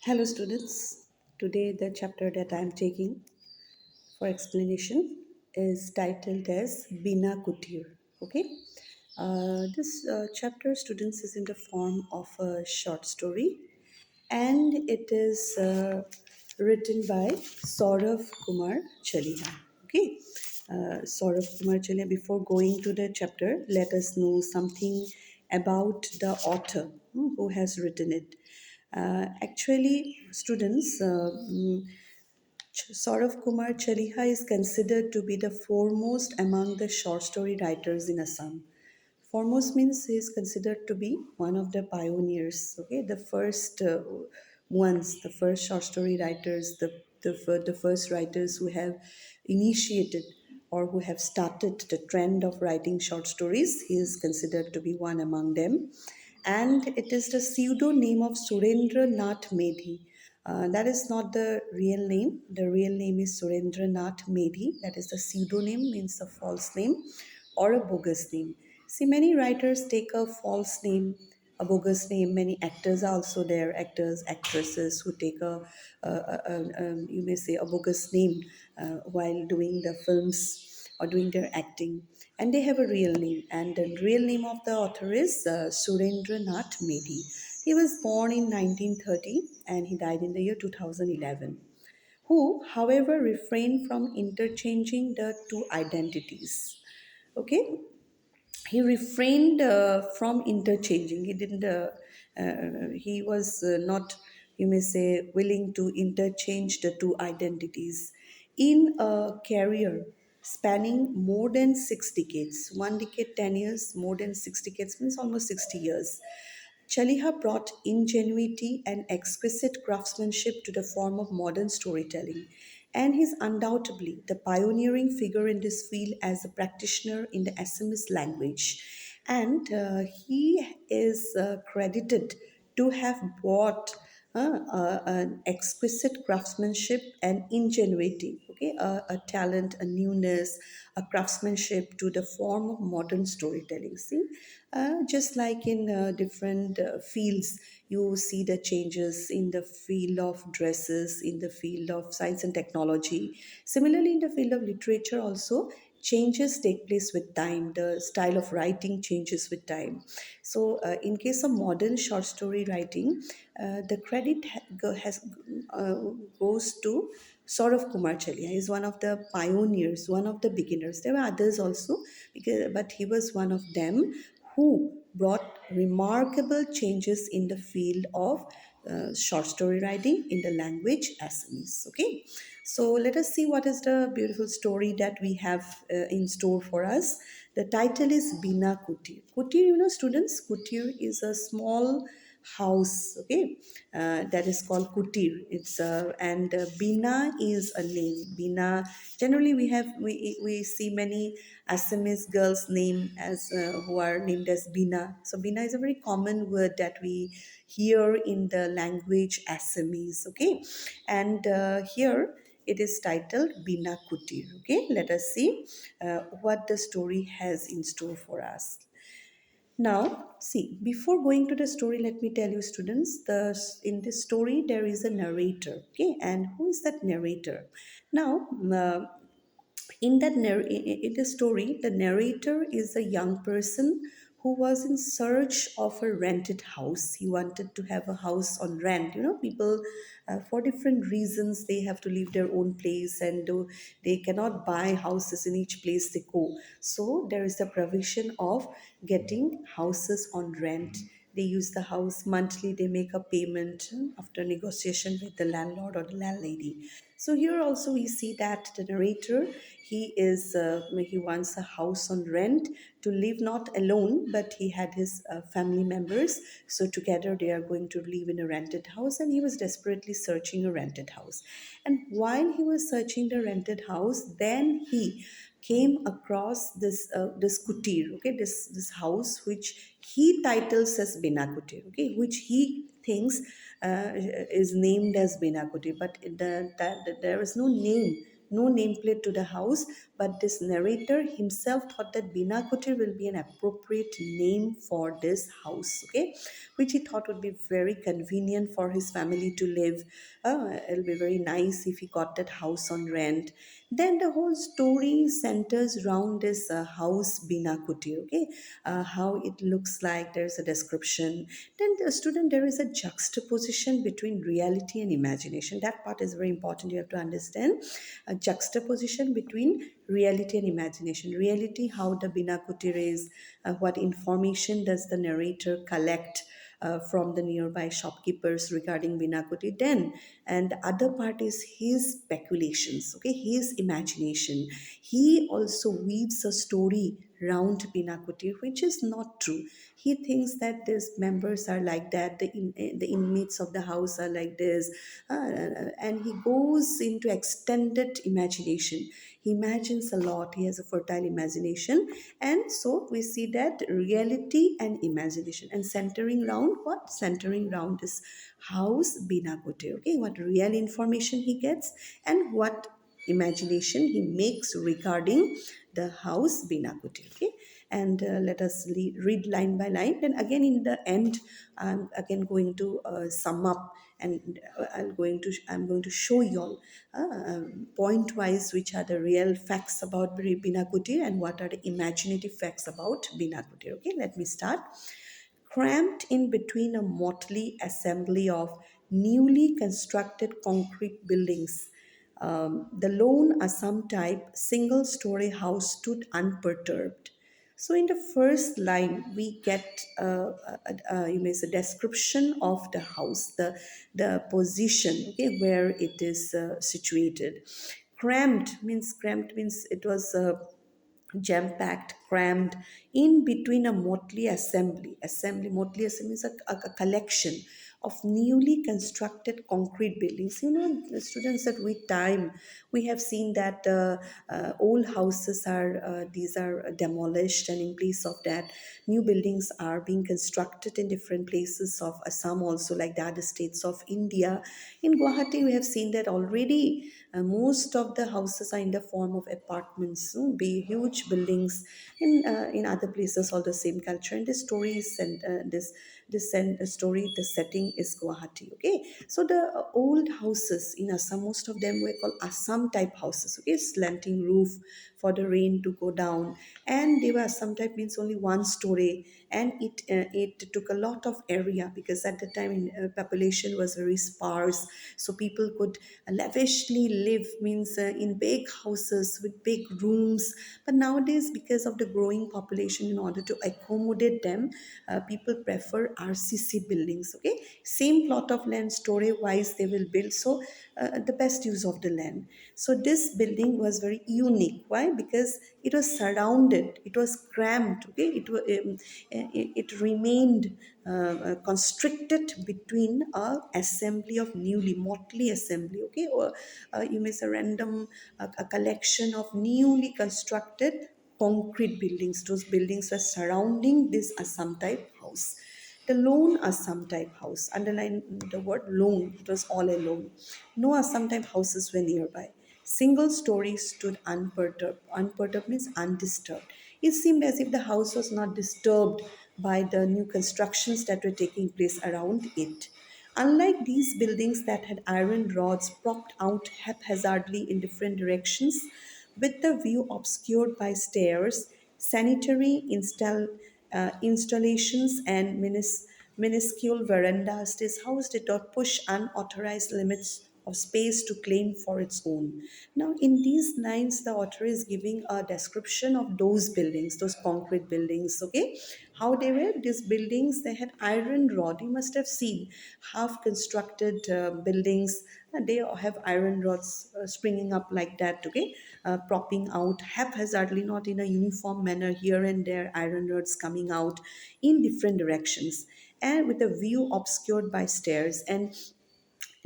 Hello, students. Today, the chapter that I am taking for explanation is titled as Bina Kutir. Okay, this chapter, students, is in the form of a short story, and it is written by Saurav Kumar Chaliha. Okay, Saurav Kumar Chaliha. Before going to the chapter, let us know something about the author who has written it. Actually, students, Saurav Kumar Chaliha is considered to be the foremost among the short story writers in Assam. Foremost means he is considered to be one of the pioneers, okay, the first ones, the first short story writers, the first writers who have initiated or who have started the trend of writing short stories. He is considered to be one among them. And it is the pseudonym of Surendra Nath Medhi. That is not the real name. The real name is Surendra Nath Medhi. That is the pseudonym, means a false name or a bogus name. See, many writers take a false name, a bogus name. Many actors are also there, actors, actresses who take you may say, a bogus name while doing the films or doing their acting. And they have a real name. And the real name of the author is Surendra Nath Medhi. He was born in 1930 and he died in the year 2011, who, however, refrained from interchanging the two identities. Okay, he refrained from interchanging. He didn't. He was not, you may say, willing to interchange the two identities in a career spanning more than 6 decades. 1 decade, 10 years, more than 6 decades means almost 60 years. Chaliha brought ingenuity and exquisite craftsmanship to the form of modern storytelling, and he's undoubtedly the pioneering figure in this field as a practitioner in the Assamese language. And he is credited to have brought an exquisite craftsmanship and ingenuity, okay, a talent, a newness, a craftsmanship to the form of modern storytelling. See, just like in different fields, you see the changes in the field of dresses, in the field of science and technology. Similarly, in the field of literature, also changes take place with time. The style of writing changes with time. So, in case of modern short story writing, the credit uh, goes to Saurav Kumar Chalia. He is one of the pioneers, one of the beginners. There were others also, but he was one of them who brought remarkable changes in the field of short story writing in the language Assamese. Okay, so let us see what is the beautiful story that we have in store for us. The title is Bina Kutir. Kutir, you know, students, Kutir is a small house, okay, that is called Kutir. It's and Bina is a name. Bina, generally we see many Assamese girls name as who are named as Bina. So Bina is a very common word that we hear in the language Assamese, okay, and here it is titled Bina Kutir. Okay, let us see what the story has in store for us. Now, see, before going to the story, let me tell you, students, in this story there is a narrator. Okay, and who is that narrator? Now, in the story, the narrator is a young person who was in search of a rented house. He wanted to have a house on rent. You know, people for different reasons they have to leave their own place, and they cannot buy houses in each place they go. So there is a provision of getting houses on rent. They use the house monthly, they make a payment after negotiation with the landlord or the landlady. So here also we see that the narrator, he wants a house on rent to live not alone, but he had his family members. So together they are going to live in a rented house, and he was desperately searching a rented house. And while he was searching the rented house, then he came across this kutir, okay, this house which he titles as Bina Kutir, okay, which he thinks is named as Bina Kutir, but there is no name no nameplate to the house, but this narrator himself thought that Bina Kutir will be an appropriate name for this house, okay, which he thought would be very convenient for his family to live. It'll be very nice if he got that house on rent. Then the whole story centers around this house Bina Kutir, okay, how it looks like. There's a description. Then the student, there is a juxtaposition between reality and imagination. That part is very important. You have to understand a juxtaposition between reality and imagination. Reality, how the Bina Kutir is, what information does the narrator collect from the nearby shopkeepers regarding Bina Kutir. Then, and the other part is his speculations, okay, his imagination. He also weaves a story round Bina Kutir, which is not true. He thinks that these members are like that, the inmates of the house are like this, and he goes into extended imagination. He imagines a lot, he has a fertile imagination, and so we see that reality and imagination, and centering round what? Centering round this house Bina Kutir, okay, what real information he gets and what imagination he makes regarding the house Bina Kutir, okay. And let us read line by line. Then again in the end, I'm again going to sum up, and I'm going to show you all point wise which are the real facts about Bina Kutir and what are the imaginative facts about Bina Kutir. Okay, let me start. Cramped in between a motley assembly of newly constructed concrete buildings, the lone Assam type single story house stood unperturbed. So, in the first line, we get you may say description of the house, the position, okay, where it is situated. Cramped means it was jam packed, crammed in between a motley assembly. Motley assembly is a collection of newly constructed concrete buildings. You know, the students, that with time we have seen that old houses are these are demolished, and in place of that, new buildings are being constructed in different places of Assam, also like the other states of India. In Guwahati, we have seen that already. Most of the houses are in the form of apartments, be huge buildings. In other places, all the same culture. And the story is and story, the setting is Guwahati. Okay, so the old houses in Assam, most of them were called Assam type houses. Okay, slanting roof for the rain to go down, and they were Assam type means only one story, and it took a lot of area because at the time population was very sparse, so people could lavishly live means in big houses with big rooms. But nowadays, because of the growing population, in order to accommodate them, people prefer RCC buildings. Okay, same plot of land, story wise they will build, so the best use of the land. So this building was very unique. Why? Because it was surrounded, it was cramped. Okay, it remained constricted between a assembly of newly motley assembly. Okay, or you may say random a collection of newly constructed concrete buildings. Those buildings were surrounding this Assam type house. The lone Assam type house, underline the word lone, it was all alone. No Assam type houses were nearby. Single story stood unperturbed. Unperturbed means undisturbed. It seemed as if the house was not disturbed by the new constructions that were taking place around it. Unlike these buildings that had iron rods propped out haphazardly in different directions, with the view obscured by stairs, sanitary installations, and minuscule verandas, this house did not push unauthorized limits of space to claim for its own. Now, in these lines, the author is giving a description of those buildings, those concrete buildings, okay? How they were, these buildings, they had iron rod. You must have seen half constructed buildings. They have iron rods springing up like that, okay? Propping out haphazardly, not in a uniform manner, here and there, iron rods coming out in different directions, and with a view obscured by stairs. And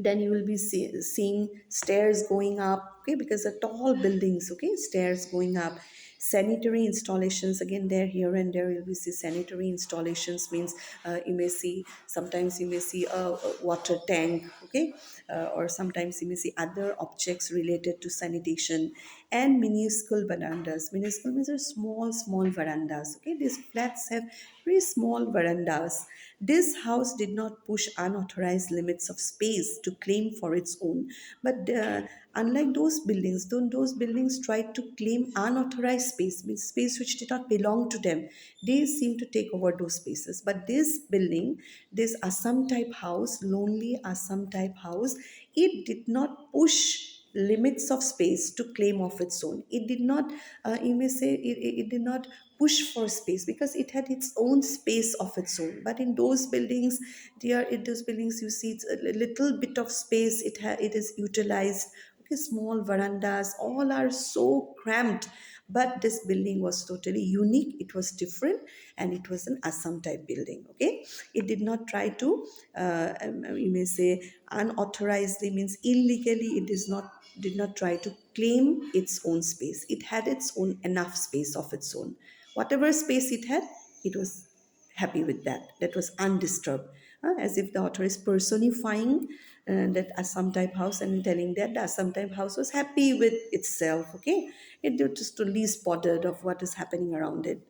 then you will be seeing stairs going up, okay, because the tall buildings, okay, stairs going up. Sanitary installations, again there, here and there you'll be see sanitary installations means you may see, sometimes you may see a water tank, okay, or sometimes you may see other objects related to sanitation, and minuscule verandas. Minuscule means are small, small verandas. Okay, these flats have very small verandas. This house did not push unauthorized limits of space to claim for its own, but unlike those buildings, those buildings tried to claim unauthorized space, means space which did not belong to them. They seem to take over those spaces. But this building, this Assam type house, lonely Assam type house, it did not push limits of space to claim of its own. It did not, you may say, it did not push for space because it had its own space of its own. But in those buildings, in those buildings, you see it's a little bit of space. It is utilized. Okay, small verandas, all are so cramped. But this building was totally unique. It was different, and it was an Assam type building. Okay, it did not try to, you may say, unauthorizedly, means illegally. It is not did not try to claim its own space. It had its own enough space of its own. Whatever space it had, it was happy with that. That was undisturbed. As if the author is personifying that Assam type house and telling that the Assam type house was happy with itself. Okay, it was just totally spotted of what is happening around it.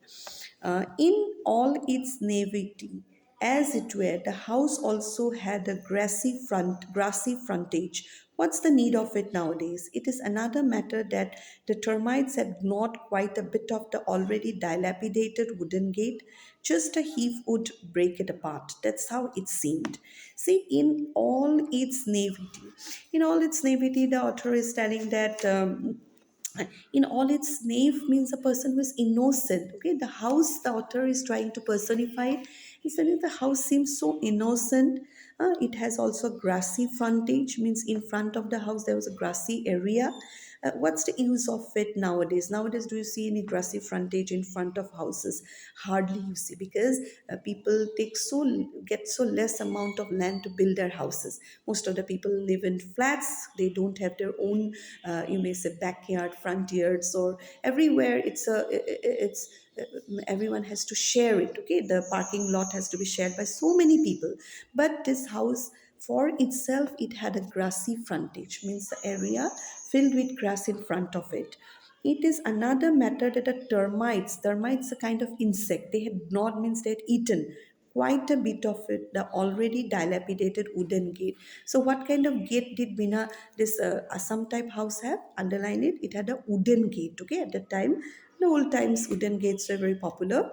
In all its naivety, as it were, the house also had a grassy frontage. What's the need of it nowadays? It is another matter that the termites had gnawed quite a bit of the already dilapidated wooden gate. Just a heave would break it apart. That's how it seemed. See, in all its naivety, the author is telling that. In all its knave means a person who is innocent. Okay, the house the author is trying to personify. He said that the house seems so innocent. It has also grassy frontage, means in front of the house there was a grassy area. What's the use of it nowadays? Nowadays, do you see any grassy frontage in front of houses? Hardly you see, because people get so less amount of land to build their houses. Most of the people live in flats. They don't have their own, you may say, backyard, front yards, or everywhere. It's everyone has to share it. Okay, the parking lot has to be shared by so many people. But this house, for itself, it had a grassy frontage, means the area filled with grass in front of it. It is another matter that the termites a kind of insect, they had gnawed, means they had eaten quite a bit of it, the already dilapidated wooden gate. So what kind of gate did Bina, this Assam type house have? Underline it, it had a wooden gate. Okay, at that time, in the old times, wooden gates were very popular,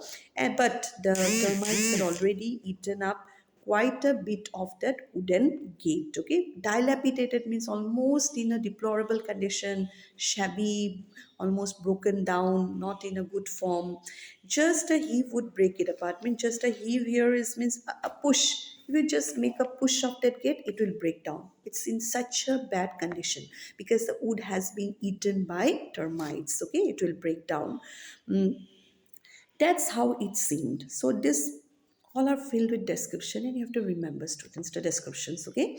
but the termites had already eaten up quite a bit of that wooden gate. Okay, dilapidated means almost in a deplorable condition, shabby, almost broken down, not in a good form. Just a heave would break it apart. Means just a heave here is means a push. If you just make a push of that gate, it will break down. It's in such a bad condition because the wood has been eaten by termites. Okay, it will break down. That's how it seemed. So this all are filled with description, and you have to remember, students, the descriptions. Okay,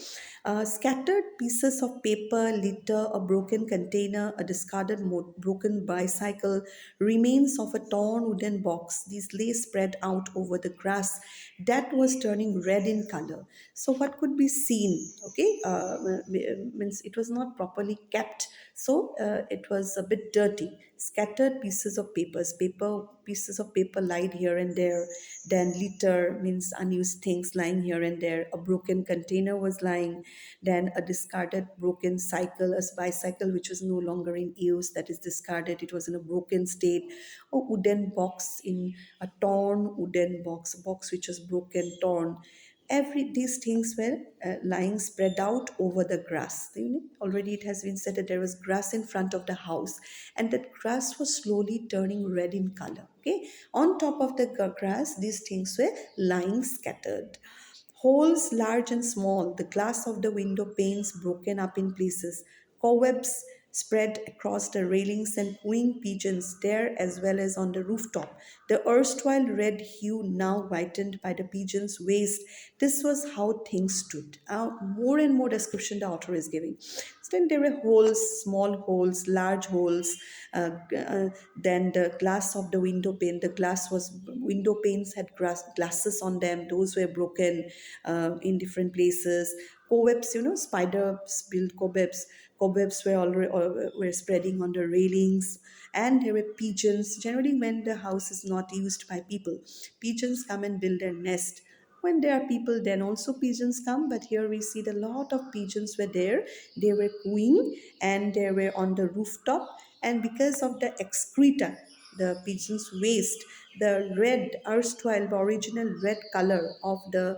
scattered pieces of paper, litter, a broken container, a discarded broken bicycle, remains of a torn wooden box. These lay spread out over the grass that was turning red in color. So what could be seen? Okay, means it was not properly kept, so it was a bit dirty. Scattered pieces of paper lied here and there. Then litter means unused things lying here and there. A broken container was lying. Then a discarded broken cycle, a bicycle which was no longer in use, that is discarded. It was in a broken state. A wooden box, in a torn wooden box, a box which was broken, torn. Every these things were lying spread out over the grass. Already it has been said that there was grass in front of the house, and that grass was slowly turning red in color. Okay, on top of the grass, these things were lying scattered. Holes large and small, the glass of the window panes broken up in places, cobwebs spread across the railings, and cooing pigeons there as well as on the rooftop. The erstwhile red hue now whitened by the pigeon's waist. This was how things stood. More and more description the author is giving. Then there were holes, small holes, large holes. Then the glass of the window pane. The window panes had glasses on them. Those were broken in different places. cobwebs, spiders built cobwebs. Cobwebs were already were spreading on the railings, and there were pigeons. Generally, when the house is not used by people, pigeons come and build their nest. When there are people, then also pigeons come. But here we see the lot of pigeons were there. They were cooing, and they were on the rooftop. And because of the excreta, the pigeon's waste, the red, erstwhile the original red color of the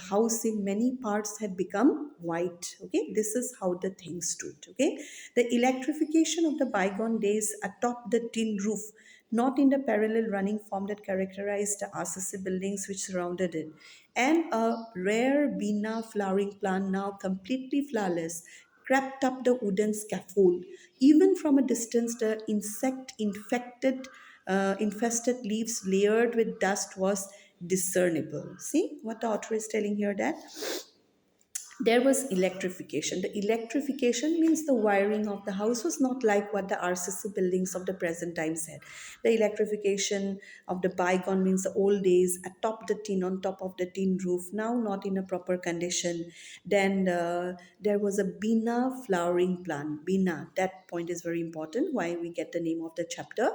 house in many parts had become white. Okay, this is how the thing stood. Okay, the electrification of the bygone days atop the tin roof, not in the parallel running form that characterized the RCC buildings which surrounded it, and a rare Bina flowering plant, now completely flowerless, crept up the wooden scaffold. Even from a distance, the infested leaves layered with dust was discernible. See what the author is telling here, that there was electrification. The electrification means the wiring of the house was not like what the RCC buildings of the present times had. The electrification of the bygone means the old days, atop the tin, on top of the tin roof, now not in a proper condition. Then there was a Bina flowering plant. Bina, that point is very important, why we get the name of the chapter.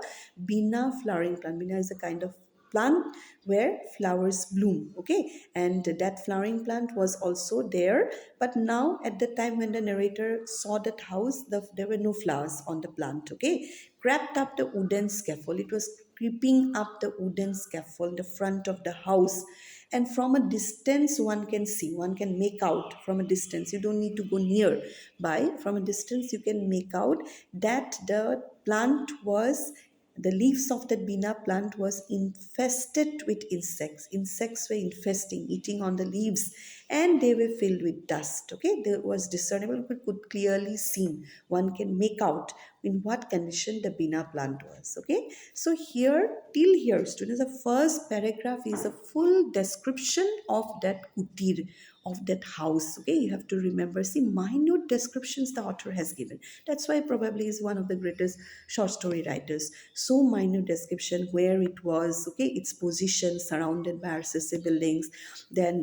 Bina flowering plant. Bina is a kind of plant where flowers bloom. Okay, and that flowering plant was also there, but now at the time when the narrator saw that house, there were no flowers on the plant. Okay, crept up the wooden scaffold, it was creeping up the wooden scaffold in the front of the house. And from a distance one can see, one can make out from a distance, you don't need to go near by, from a distance you can make out that the plant was, the leaves of that Bina plant was infested with insects. Insects were infesting, eating on the leaves, and they were filled with dust. Okay, there was discernible, but could clearly seen. One can make out in what condition the Bina plant was. Okay, so here, till here, students, the first paragraph is a full description of that kutir, of that house. Okay, you have to remember, see, minute descriptions the author has given. That's why probably is one of the greatest short story writers. So minute description, where it was, okay, its position surrounded by RCC buildings, then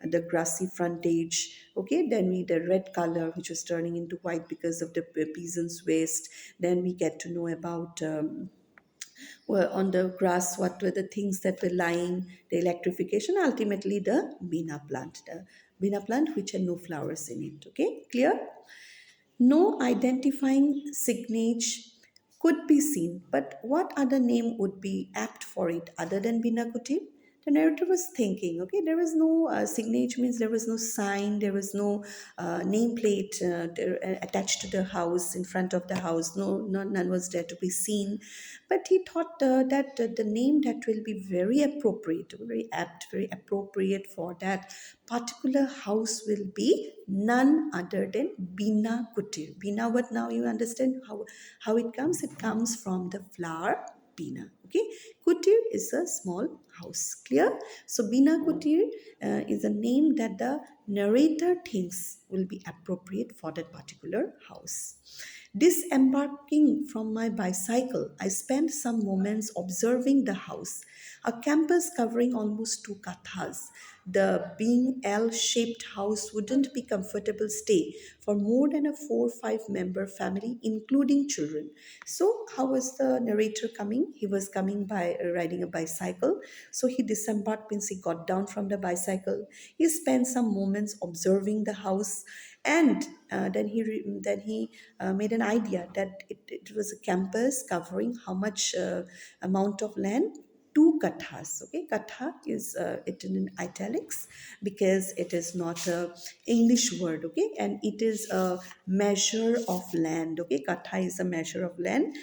the grassy frontage, okay, then we the red color which was turning into white because of the peasants waste. Then we get to know about were on the grass, what were the things that were lying, the electrification, ultimately the Bina plant which had no flowers in it. Okay, clear? No identifying signage could be seen, but what other name would be apt for it other than Bina Kutir? The narrator was thinking, okay, there was no signage, means there was no sign, there was no nameplate attached to the house, in front of the house, none was there to be seen. But he thought that the name that will be very appropriate, very apt, very appropriate for that particular house will be none other than Bina Kutir. Bina, what now you understand how it comes? It comes from the flower Bina. Okay, Kutir is a small house. Clear? So Bina Kutir is a name that the narrator thinks will be appropriate for that particular house. Disembarking from my bicycle, I spent some moments observing the house, a campus covering almost 2 kathas. The being L-shaped house wouldn't be comfortable stay for more than a 4 or 5 member family, including children. So, how was the narrator coming? He was coming by riding a bicycle. So he disembarked, means he got down from the bicycle. He spent some moments observing the house, and then he made an idea that it was a campus covering how much amount of land. 2 kathas. Okay, katha is it in italics because it is not a English word. Okay, and it is a measure of land. Okay, katha is a measure of land.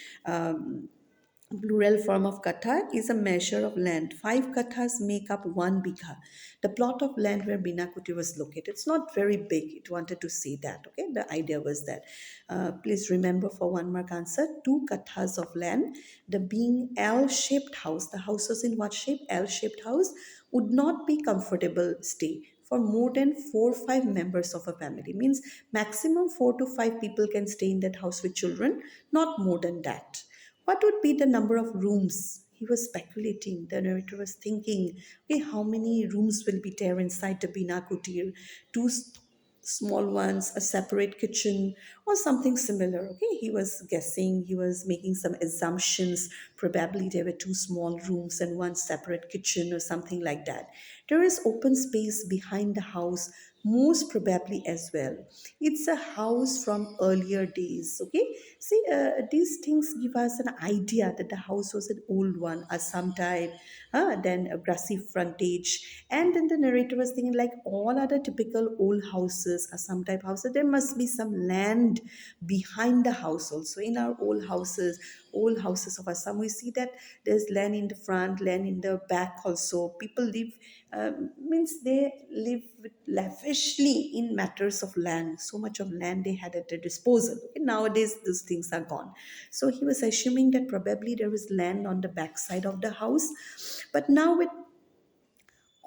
Plural form of katha is a measure of land. 5 kathas make up 1 bigha. The plot of land where Bina Kuti was located. It's not very big. It wanted to say that. Okay, the idea was that. Please remember for 1 mark answer, 2 kathas of land. The being L-shaped house. The house was in what shape? L-shaped house would not be comfortable stay for more than 4 or 5 members of a family. Means maximum 4 to 5 people can stay in that house with children. Not more than that. What would be the number of rooms? He was speculating. The narrator was thinking, okay, how many rooms will be there inside the Bina Kutir? Two small ones, a separate kitchen, or something similar. Okay, he was guessing, he was making some assumptions. Probably there were two small rooms and one separate kitchen, or something like that. There is open space behind the house, most probably as well. It's a house from earlier days. Okay, see, these things give us an idea that the house was an old one, some type, then a grassy frontage. And then the narrator was thinking, like all other typical old houses, some type houses, there must be some land behind the house also. In our old houses of Assam, we see that there's land in the front, land in the back also. People live, means they live lavishly in matters of land. So much of land they had at their disposal. Okay, nowadays, those things are gone. So he was assuming that probably there was land on the backside of the house. But now, with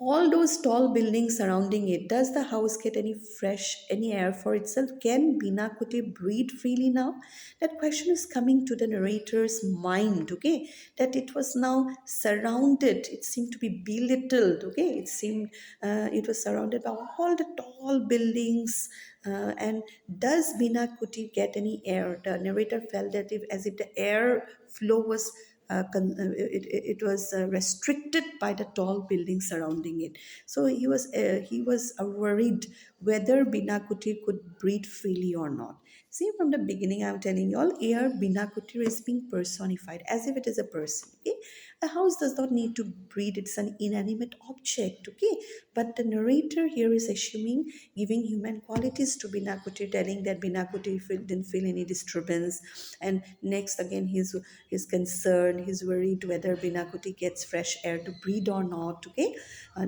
all those tall buildings surrounding it, does the house get any air for itself? Can Bina Kutir breathe freely now? That question is coming to the narrator's mind, okay? That it was now surrounded, it seemed to be belittled, okay? It was surrounded by all the tall buildings. And does Bina Kutir get any air? The narrator felt that as if the air flow was it was restricted by the tall buildings surrounding it. So he was worried whether Bina Kutir could breathe freely or not. See, from the beginning, I'm telling you all, here Bina Kutir is being personified as if it is a person. Okay, a house does not need to breathe; it's an inanimate object. Okay, but the narrator here is assuming, giving human qualities to Bina Kutir, telling that Bina Kutir didn't feel any disturbance. And next, again, he's concerned, he's worried whether Bina Kutir gets fresh air to breathe or not. Okay,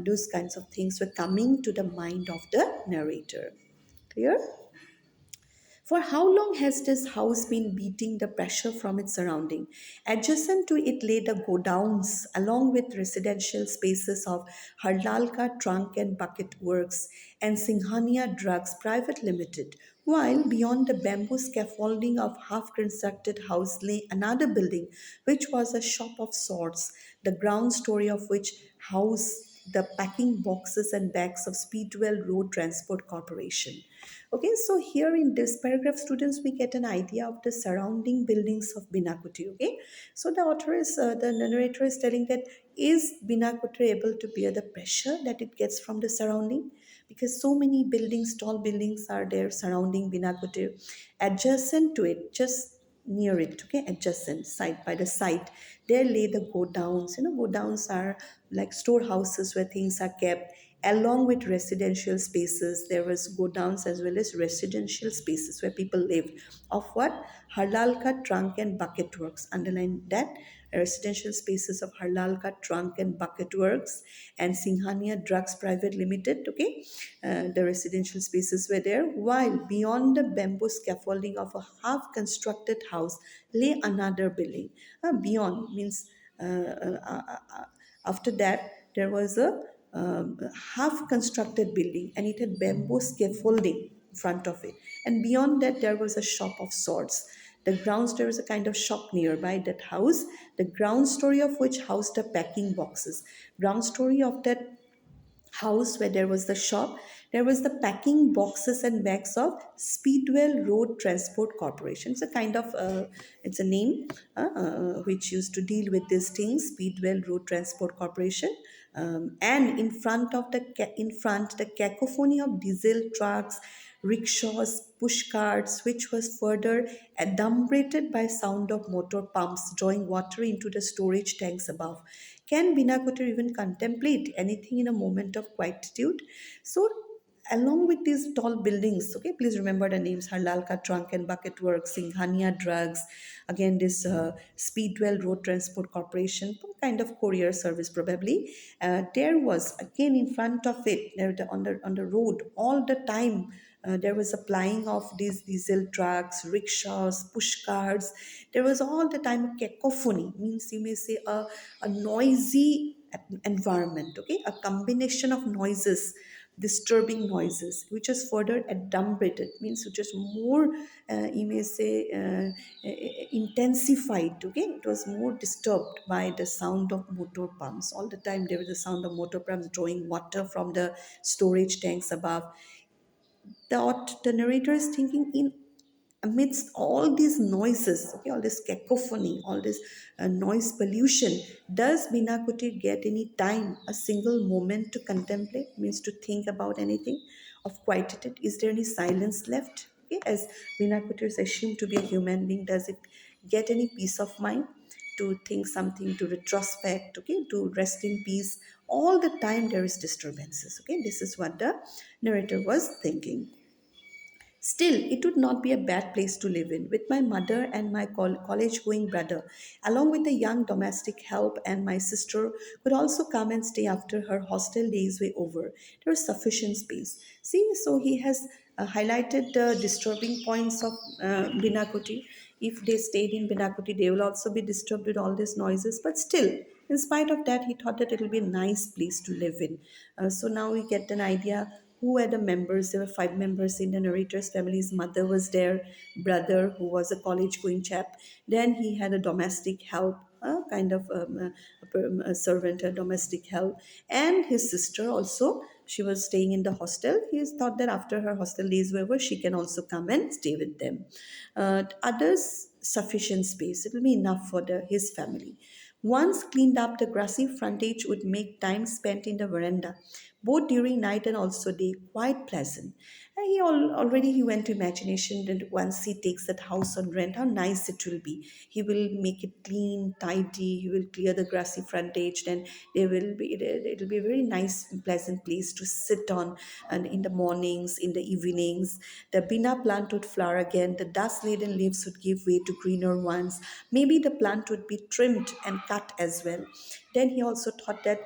those kinds of things were coming to the mind of the narrator. Clear? For how long has this house been beating the pressure from its surrounding? Adjacent to it lay the godowns, along with residential spaces of Harlalka Trunk and Bucket Works and Singhania Drugs Private Limited, while beyond the bamboo scaffolding of half-constructed house lay another building, which was a shop of sorts, the ground story of which housed the packing boxes and bags of Speedwell Road Transport Corporation. Okay, so here in this paragraph, students, we get an idea of the surrounding buildings of Binakuti. Okay, so the narrator is telling that is Binakuti able to bear the pressure that it gets from the surrounding? Because so many buildings, tall buildings are there surrounding Binakuti. Adjacent to it, just near it, okay, adjacent, side by the side, there lay the godowns. Godowns are like storehouses where things are kept, along with residential spaces. There was godowns as well as residential spaces where people lived. Of what? Harlalka Trunk and Bucket Works. Underline that. Residential spaces of Harlalka Trunk and Bucket Works and Singhania Drugs Private Limited. Okay, the residential spaces were there. While beyond the bamboo scaffolding of a half-constructed house lay another building. Beyond means after that there was a half constructed building and it had bamboo scaffolding in front of it. And beyond that, there was a shop of sorts. There was a kind of shop nearby that house, the ground story of which housed the packing boxes. Ground story of that house where there was the shop, there was the packing boxes and bags of Speedwell Road Transport Corporation. It's a kind of it's a name which used to deal with these things, Speedwell Road Transport Corporation. And in front the cacophony of diesel trucks, rickshaws, push carts, which was further adumbrated by sound of motor pumps drawing water into the storage tanks above. Can Binakutir even contemplate anything in a moment of quietude? So, along with these tall buildings, okay, please remember the names: Harlalka Trunk and Bucket Works, Singhania Drugs, again, this Speedwell Road Transport Corporation, some kind of courier service probably. There was, again, in front of it, on the road, all the time. There was a plying of these diesel trucks, rickshaws, push carts. There was all the time a cacophony, means you may say a noisy environment, okay, a combination of noises, disturbing noises, which is further adumbrated, means which is more, you may say, intensified, okay, it was more disturbed by the sound of motor pumps. All the time there was a sound of motor pumps drawing water from the storage tanks above. The narrator is thinking, in amidst all these noises, okay, all this cacophony, all this noise pollution, does Bina Kutir get any time, a single moment to contemplate, means to think about anything of quietude? Is there any silence left? Okay, as Bina Kutir is assumed to be a human being, does it get any peace of mind to think something, to retrospect, okay, to rest in peace? All the time there is disturbances. Okay, this is what the narrator was thinking. Still, it would not be a bad place to live in, with my mother and my college going brother, along with the young domestic help, and my sister could also come and stay after her hostel days were over. There was sufficient space. See, so he has highlighted the disturbing points of Bina Kuti. If they stayed in Bina Kuti, they will also be disturbed with all these noises, but still, in spite of that, he thought that it will be a nice place to live in. So now we get an idea who are the members. There were five members in the narrator's family. His mother was there, brother who was a college going chap. Then he had a domestic help, a kind of a servant, a domestic help, and his sister also. She was staying in the hostel. He thought that after her hostel days were over, she can also come and stay with them. Others, sufficient space. It will be enough for his family. Once cleaned up, the grassy frontage would make time spent in the veranda, both during night and also day, quite pleasant. And already he went to imagination that once he takes that house on rent, how nice it will be. He will make it clean, tidy. He will clear the grassy frontage. Then it will be a very nice, pleasant place to sit on, and in the mornings, in the evenings. The bina plant would flower again. The dust-laden leaves would give way to greener ones. Maybe the plant would be trimmed and cut as well. Then he also thought that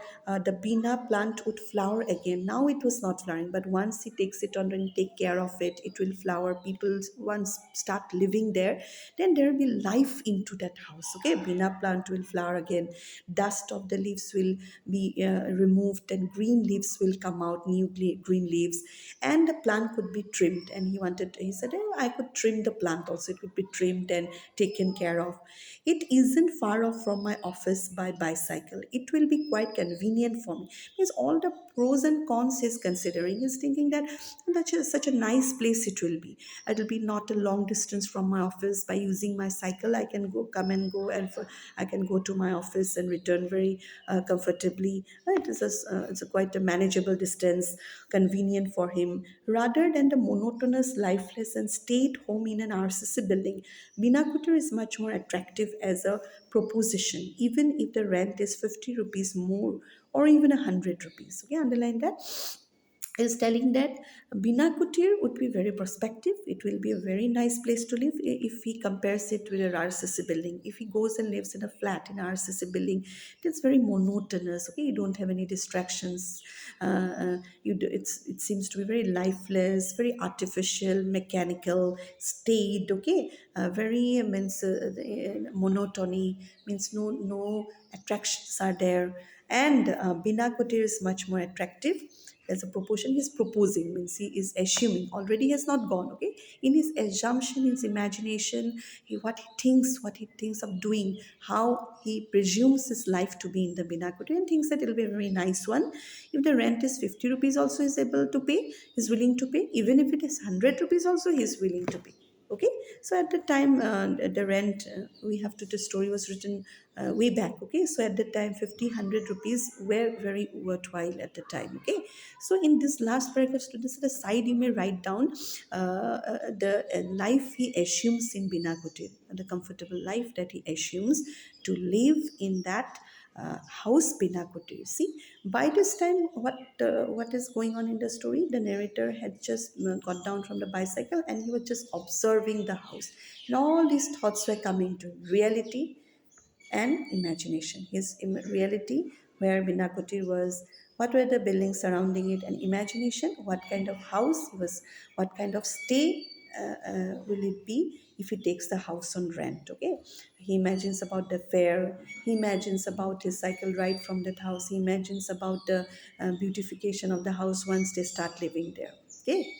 the bina plant would flower again. Now it was not flowering, but once he takes it on and take care of it, it will flower. People once start living there, then there will be life into that house. Okay, bina plant will flower again. Dust of the leaves will be removed, and green leaves will come out, new green leaves, and the plant could be trimmed. And he said, "Oh, I could trim the plant also. It could be trimmed and taken care of. It isn't far off from my office by bicycle. It will be quite convenient for me." Means all the pros and cons he's considering. He's thinking that such a nice place it will be. It will be not a long distance from my office. By using my cycle, I can come and go, and I can go to my office and return very comfortably. It's a quite a manageable distance, convenient for him, rather than the monotonous, lifeless, and stay-at-home in an RCC building. Bina Kutir is much more attractive as a proposition, even if the rent is 50 rupees more or even 100 rupees. Okay, underline that. Is telling that Bina Kutir would be very prospective. It will be a very nice place to live if he compares it with a RCC building. If he goes and lives in a flat in a RCC building, it's very monotonous. Okay, you don't have any distractions. It seems to be very lifeless, very artificial, mechanical, staid. Okay, very means monotony, means no attractions are there. And Bina Kutir is much more attractive. As a proportion, he's proposing, means he is assuming, already he has not gone. Okay, in his assumption, his imagination, what he thinks of doing, how he presumes his life to be in the Bina Kutir, and thinks that it'll be a very nice one. If the rent is 50 rupees also, is able to pay, is willing to pay. Even if it is 100 rupees also, he is willing to pay. Okay, so at the time, the rent, we have to, the story was written way back. Okay, so at the time, 50 100 rupees were very worthwhile at the time. Okay, so in this last paragraph, students, at the side you may write down the life he assumes in Bina Kutir, the comfortable life that he assumes to live in that house Bina Kutir. See, by this time, what is going on in the story? The narrator had just got down from the bicycle, and he was just observing the house, and all these thoughts were coming to reality and imagination. His reality, where Bina Kutir was, what were the buildings surrounding it, and imagination, what kind of house he was, what kind of stay will it be if he takes the house on rent. Okay, he imagines about the fare, he imagines about his cycle ride from that house, he imagines about the beautification of the house once they start living there. Okay,